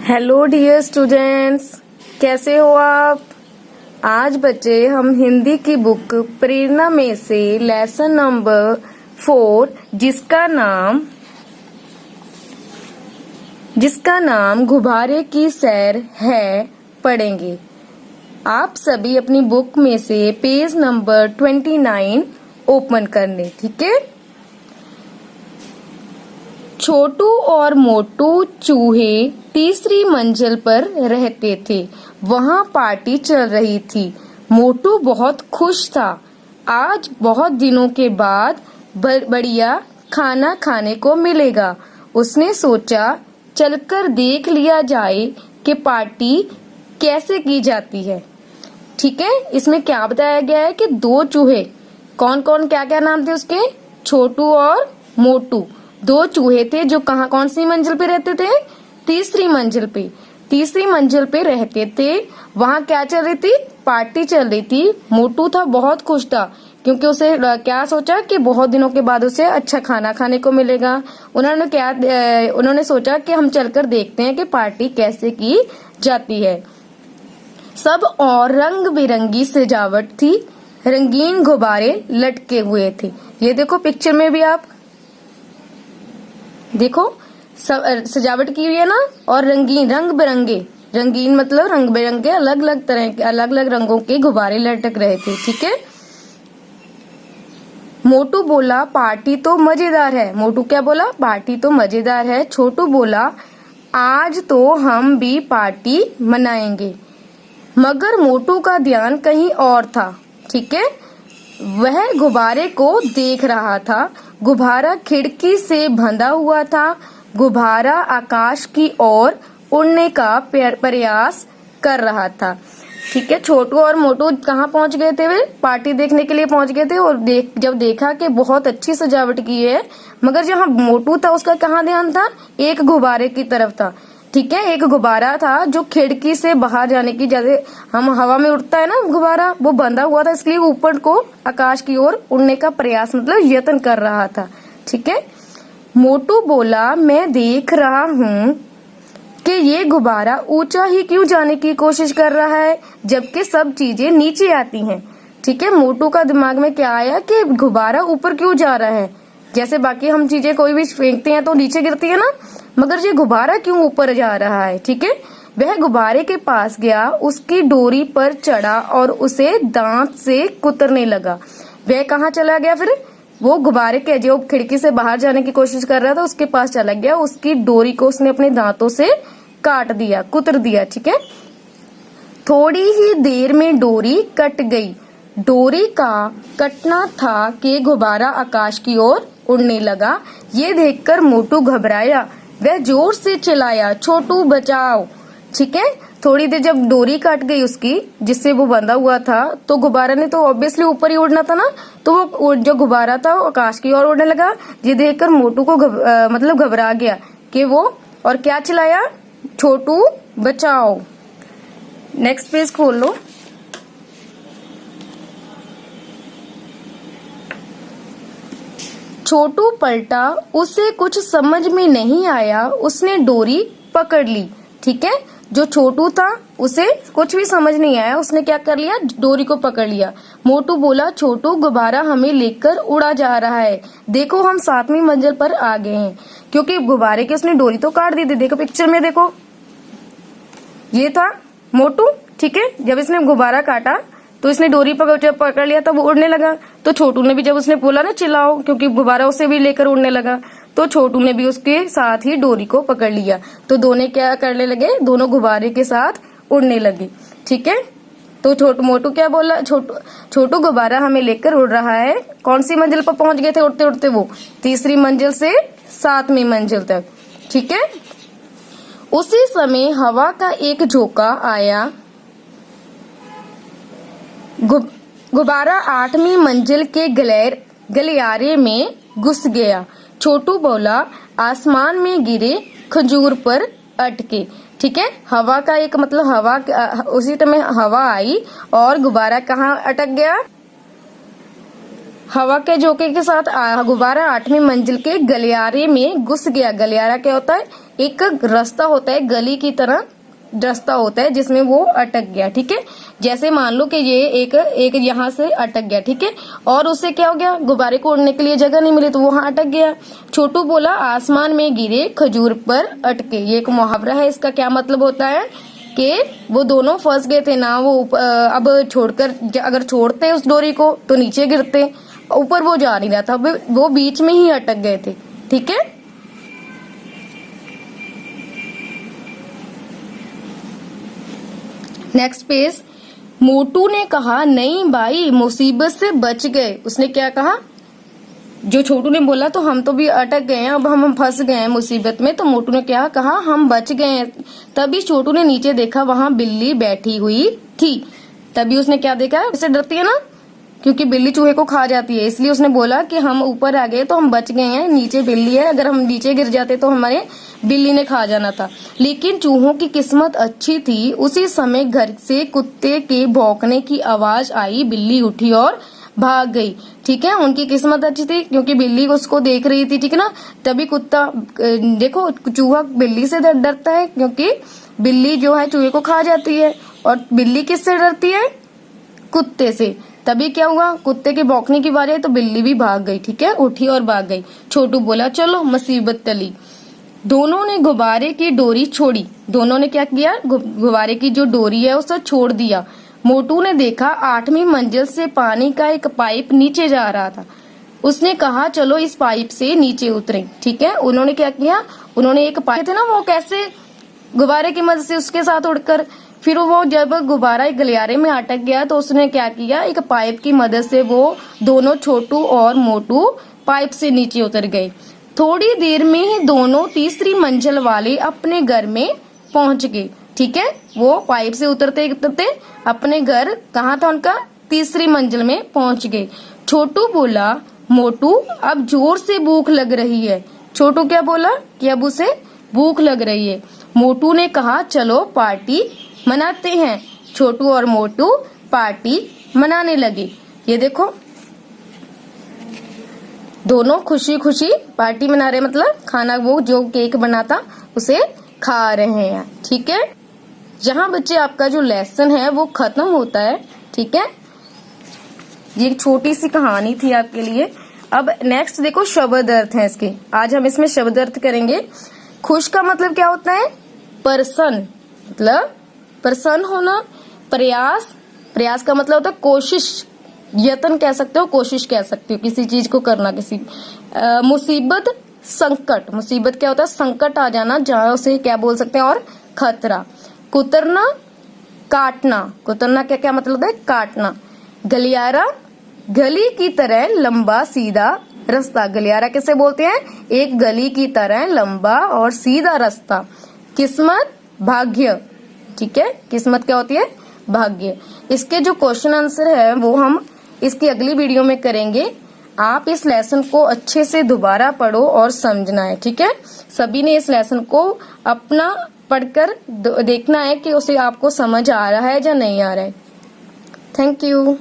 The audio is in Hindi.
हेलो डियर स्टूडेंट्स, कैसे हो आप। आज बच्चे हम हिंदी की बुक प्रेरणा में से लेसन नंबर 4 जिसका नाम गुब्बारे की सैर है पढ़ेंगे। आप सभी अपनी बुक में से पेज नंबर 29 ओपन कर लें, ठीक है। छोटू और मोटू चूहे तीसरी मंजिल पर रहते थे। वहाँ पार्टी चल रही थी। मोटू बहुत खुश था। आज बहुत दिनों के बाद बढ़िया खाना खाने को मिलेगा। उसने सोचा चलकर देख लिया जाए कि पार्टी कैसे की जाती है। ठीक है, इसमें क्या बताया गया है कि दो चूहे, कौन कौन क्या क्या नाम थे उसके, छोटू और मोटू, दो चूहे थे जो कौन सी मंजिल पे रहते थे, तीसरी मंजिल पे रहते थे। वहाँ क्या चल रही थी, पार्टी चल रही थी। मोटू था बहुत खुश था क्योंकि उसे क्या सोचा कि बहुत दिनों के बाद उसे अच्छा खाना खाने को मिलेगा। उन्होंने सोचा कि हम चलकर देखते हैं कि पार्टी कैसे की जाती है। सब और रंग बिरंगी सजावट थी। रंगीन गुब्बारे लटके हुए थे। ये देखो पिक्चर में भी आप देखो, सजावट की हुई है ना, और रंग बिरंगे, रंगीन मतलब रंग बिरंगे अलग अलग रंगों के गुब्बारे लटक रहे थे। ठीक है। मोटू बोला पार्टी तो मजेदार है। मोटू क्या बोला, पार्टी तो मजेदार है। छोटू बोला आज तो हम भी पार्टी मनाएंगे। मगर मोटू का ध्यान कहीं और था। ठीक है, वह गुब्बारे को देख रहा था। गुब्बारा खिड़की से बंधा हुआ था। गुब्बारा आकाश की ओर उड़ने का प्रयास कर रहा था। ठीक है, छोटू और मोटू कहाँ पहुंच गए थे, वे पार्टी देखने के लिए पहुंच गए थे। और जब देखा कि बहुत अच्छी सजावट की है, मगर जहाँ मोटू था उसका कहाँ ध्यान था, एक गुब्बारे की तरफ था। ठीक है, एक गुब्बारा था जो खिड़की से बाहर जाने की, जैसे हम हवा में उड़ता है ना गुब्बारा, वो बंधा हुआ था, इसलिए ऊपर को आकाश की ओर उड़ने का प्रयास मतलब यत्न कर रहा था। ठीक है। मोटू बोला मैं देख रहा हूँ कि ये गुब्बारा ऊंचा ही क्यों जाने की कोशिश कर रहा है जबकि सब चीजें नीचे आती हैं। ठीक है, मोटू का दिमाग में क्या आया कि गुब्बारा ऊपर क्यों जा रहा है। जैसे बाकी हम चीजें कोई भी फेंकते हैं तो नीचे गिरती है ना, मगर ये गुब्बारा क्यों ऊपर जा रहा है। ठीक है, वह गुब्बारे के पास गया, उसकी डोरी पर चढ़ा और उसे दांत से कुतरने लगा। वह कहाँ चला गया, फिर वो गुब्बारे के जो खिड़की से बाहर जाने की कोशिश कर रहा था उसके पास चला गया। उसकी डोरी को उसने अपने दांतों से काट दिया, कुतर दिया। ठीक है, थोड़ी ही देर में डोरी कट गई। डोरी का कटना था कि गुब्बारा आकाश की ओर उड़ने लगा। ये देखकर मोटू घबराया। वह जोर से चिल्लाया छोटू बचाओ। ठीक है, थोड़ी देर जब डोरी कट गई उसकी, जिससे वो बंधा हुआ था, तो गुब्बारा ने तो ऑब्वियसली ऊपर ही उड़ना था ना, तो वो जो गुब्बारा था वो आकाश की ओर उड़ने लगा। ये देखकर मोटू को मतलब घबरा गया कि वो, और क्या चिल्लाया, छोटू बचाओ। नेक्स्ट पेज खोल लो। छोटू पलटा, उसे कुछ समझ में नहीं आया। उसने डोरी पकड़ ली। ठीक है, जो छोटू था उसे कुछ भी समझ नहीं आया, उसने क्या कर लिया, डोरी को पकड़ लिया। मोटू बोला छोटू गुब्बारा हमें लेकर उड़ा जा रहा है, देखो हम 7वीं मंजिल पर आ गए हैं। क्योंकि गुब्बारे की उसने डोरी तो काट दी थी। देखो पिक्चर में, देखो ये था मोटू। ठीक है, जब इसने गुब्बारा काटा तो इसने डोरी पकड़ लिया, तब वो उड़ने लगा। तो छोटू ने भी, जब उसने बोला ना चिल्लाओ, क्योंकि गुब्बारा उसे भी लेकर उड़ने लगा, तो छोटू ने भी उसके साथ ही डोरी को पकड़ लिया। तो दोनों क्या करने लगे, दोनों गुब्बारे के साथ उड़ने लगे। ठीक है, तो मोटू क्या बोला, छोटू गुब्बारा हमें लेकर उड़ रहा है। कौन सी मंजिल पर पहुंच गए थे उड़ते उड़ते वो, तीसरी मंजिल से 7वीं मंजिल तक। ठीक है, उसी समय हवा का एक झोंका आया। गुब्बारा 8वीं मंजिल के गलियारे में घुस गया। छोटू बोला आसमान में गिरे खजूर पर अटके। ठीक है, हवा का एक मतलब हवा, उसी समय हवा आई और गुब्बारा कहाँ अटक गया, हवा के झोंके के साथ गुब्बारा 8वीं मंजिल के गलियारे में घुस गया। गलियारा क्या होता है, एक रास्ता होता है, गली की तरह रास्ता होता है जिसमें वो अटक गया। ठीक है, जैसे मान लो कि ये एक यहाँ से अटक गया। ठीक है, और उससे क्या हो गया, गुब्बारे को उड़ने के लिए जगह नहीं मिली तो वो वहां अटक गया। छोटू बोला आसमान में गिरे खजूर पर अटके। ये एक मुहावरा है, इसका क्या मतलब होता है कि वो दोनों फंस गए थे ना, वो अब छोड़कर, अगर छोड़ते उस डोरी को तो नीचे गिरते, ऊपर वो जा नहीं रहा था, वो बीच में ही अटक गए थे। ठीक है, नेक्स्ट पेज। मोटू ने कहा नहीं भाई मुसीबत से बच गए। उसने क्या कहा, जो छोटू ने बोला तो हम तो भी अटक गए हैं, अब हम फंस गए हैं मुसीबत में, तो मोटू ने क्या कहा, हम बच गए हैं। तभी छोटू ने नीचे देखा, वहां बिल्ली बैठी हुई थी। तभी उसने क्या देखा, इससे डरती है ना, क्योंकि बिल्ली चूहे को खा जाती है, इसलिए उसने बोला कि हम ऊपर आ गए तो हम बच गए हैं, नीचे बिल्ली है, अगर हम नीचे गिर जाते तो हमारे बिल्ली ने खा जाना था। लेकिन चूहों की किस्मत अच्छी थी, उसी समय घर से कुत्ते के भौंकने की आवाज आई, बिल्ली उठी और भाग गई। ठीक है, उनकी किस्मत अच्छी थी क्योंकि बिल्ली उसको देख रही थी। ठीक है ना, तभी कुत्ता, देखो चूहा बिल्ली से डरता है क्योंकि बिल्ली जो है चूहे को खा जाती है, और बिल्ली किससे डरती है, कुत्ते से। तभी क्या हुआ, कुत्ते के भौंकने की बारी है तो बिल्ली भी भाग गई। ठीक है, उठी और भाग गई। छोटू बोला चलो मुसीबत टली। दोनों ने गुब्बारे की डोरी छोड़ी। दोनों ने क्या किया, गुब्बारे की जो डोरी है उसे छोड़ दिया। मोटू ने देखा 8वीं मंजिल से पानी का एक पाइप नीचे जा रहा था। उसने कहा चलो इस पाइप से नीचे उतरे। ठीक है, उन्होंने क्या किया, उन्होंने एक पाइप थे ना, वो कैसे गुब्बारे की मदद से उसके साथ उड़कर, फिर वो जब गुब्बारा एक गलियारे में अटक गया तो उसने क्या किया, एक पाइप की मदद से वो दोनों छोटू और मोटू पाइप से नीचे उतर गए। थोड़ी देर में ही दोनों तीसरी मंजिल वाले अपने घर में पहुंच गए। ठीक है, वो पाइप से उतरते उतरते अपने घर, कहाँ था उनका, तीसरी मंजिल में पहुंच गए। छोटू बोला मोटू अब जोर से भूख लग रही है। छोटू क्या बोला कि अब उसे भूख लग रही है। मोटू ने कहा चलो पार्टी मनाते हैं। छोटू और मोटू पार्टी मनाने लगे। ये देखो दोनों खुशी खुशी पार्टी मना रहे, मतलब खाना, वो जो केक बना था उसे खा रहे हैं। ठीक है, जहाँ बच्चे आपका जो लेसन है वो खत्म होता है। ठीक है, ये एक छोटी सी कहानी थी आपके लिए। अब नेक्स्ट देखो शब्द अर्थ है इसके। आज हम इसमें शब्द अर्थ करेंगे। खुश का मतलब क्या होता है, प्रसन्न, मतलब प्रसन्न होना। प्रयास, प्रयास का मतलब होता है कोशिश, यत्न कह सकते हो, कोशिश कह सकते हो, किसी चीज को करना, किसी। मुसीबत, संकट, मुसीबत क्या होता है, संकट आ जाना, जहां उसे क्या बोल सकते हैं, और खतरा। कुतरना, काटना, कुतरना क्या क्या मतलब है, काटना। गलियारा, गली की तरह लंबा सीधा रास्ता। गलियारा किसे बोलते हैं, एक गली की तरह लंबा और सीधा रास्ता। किस्मत, भाग्य। ठीक है, किस्मत क्या होती है, भाग्य। इसके जो क्वेश्चन आंसर है वो हम इसकी अगली वीडियो में करेंगे। आप इस लेसन को अच्छे से दोबारा पढ़ो और समझना है। ठीक है, सभी ने इस लेसन को अपना पढ़कर देखना है कि उसे आपको समझ आ रहा है या नहीं आ रहा है। Thank you.